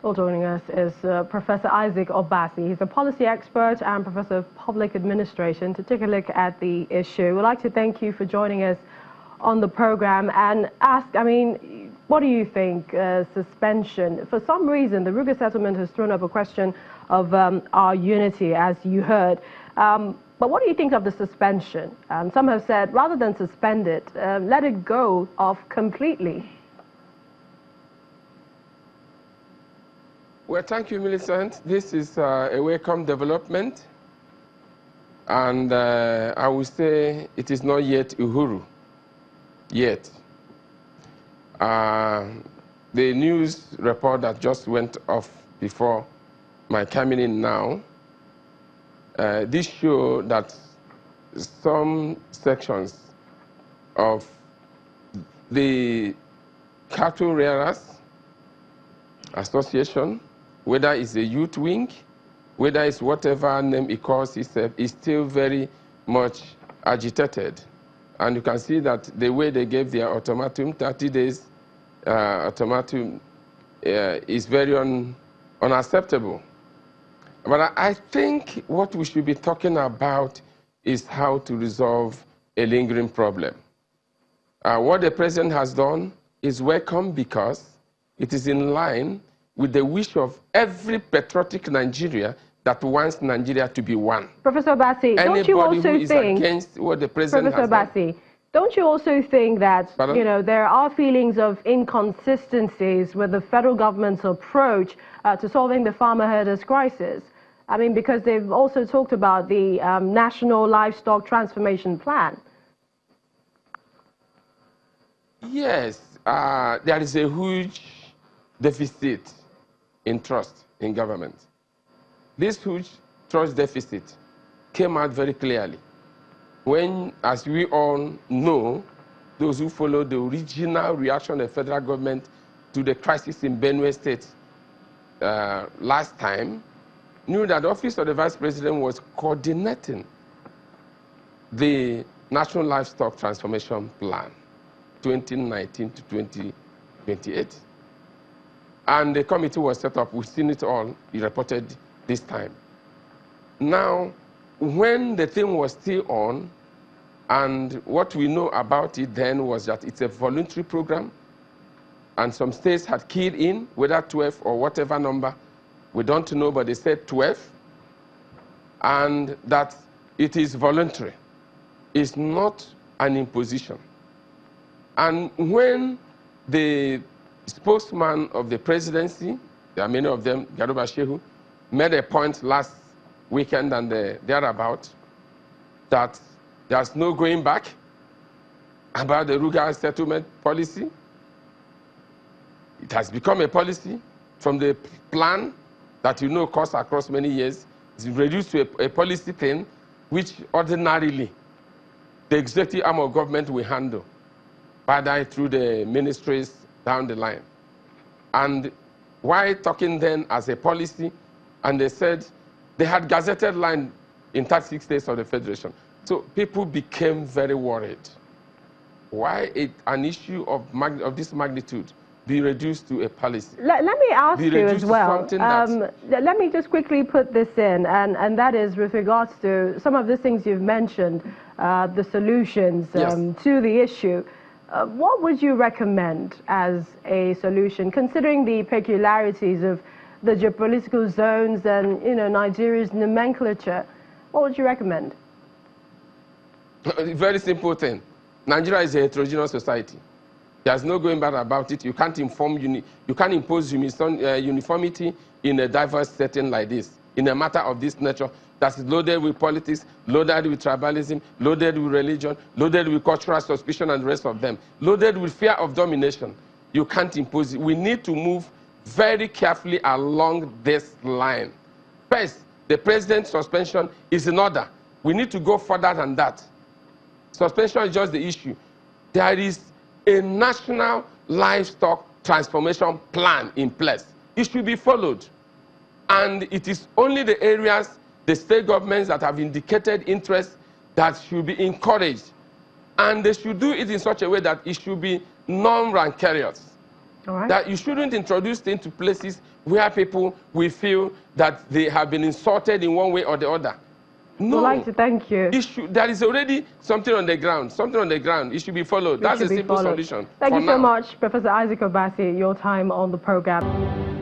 Well, joining us is Professor Isaac Obasi. He's a policy expert and professor of public administration to take a look at the issue. We'd like to thank you for joining us on the program and ask, what do you think, suspension? For some reason, the Ruga settlement has thrown up a question of our unity, as you heard. But what do you think of the suspension? Some have said, rather than suspend it, let it go off completely. Well, thank you, Millicent. This is a welcome development. And I would say it is not yet Uhuru. Yet. The news report that just went off before my coming in now, this show that some sections of the cattle rearers association, whether it's a youth wing, whether it's whatever name it calls itself, is still very much agitated. And you can see that the way they gave their ultimatum, 30 days ultimatum, is very unacceptable. But I think what we should be talking about is how to resolve a lingering problem. What the president has done is welcome because it is in line with the wish of every patriotic Nigeria that wants Nigeria to be one. Professor Obasi, don't you also think, against what the president Professor Obasi, don't you also think that, Pardon? There are feelings of inconsistencies with the federal government's approach to solving the farmer-herders crisis? Because they've also talked about the National Livestock Transformation Plan. Yes, there is a huge deficit in trust in government. This huge trust deficit came out very clearly when, as we all know, those who followed the original reaction of the federal government to the crisis in Benue State last time, knew that the Office of the Vice President was coordinating the National Livestock Transformation Plan, 2019 to 2028. And the committee was set up. We've seen it all. He reported this time. Now, when the thing was still on, and what we know about it then was that it's a voluntary program, and some states had keyed in, whether 12 or whatever number, we don't know, but they said 12, and that it is voluntary. It's not an imposition. And when the spokesman of the presidency, there are many of them, Garuba Shehu, made a point last weekend and thereabout that there's no going back about the Ruga settlement policy. It has become a policy from the plan that costs across many years. It's reduced to a policy thing which ordinarily the executive arm of government will handle, whether through the ministries down the line. And why talking then as a policy? And they said they had gazetted line in 36 states of the Federation. So people became very worried. Why an issue of this magnitude be reduced to a policy? Let me ask you as well. Let me just quickly put this in, and that is with regards to some of the things you've mentioned, the solutions to the issue. What would you recommend as a solution, considering the peculiarities of the geopolitical zones and Nigeria's nomenclature? What would you recommend? Very simple thing. Nigeria is a heterogeneous society. There's no going back about it. You can't impose uniformity in a diverse setting like this, in a matter of this nature that's loaded with politics, loaded with tribalism, loaded with religion, loaded with cultural suspicion and the rest of them, loaded with fear of domination. You can't impose it. We need to move very carefully along this line. First, the president's suspension is in order. We need to go further than that. Suspension is just the issue. There is a national livestock transformation plan in place. It should be followed. And it is only the areas, the state governments that have indicated interest, that should be encouraged. And they should do it in such a way that it should be non-rancorous. All right. That you shouldn't introduce things to places where people will feel that they have been insulted in one way or the other. No. We'd like to thank you. There is already something on the ground. Something on the ground. It should be followed. That's a simple solution. Thank you so now. much, Professor Isaac Obasi, your time on the program.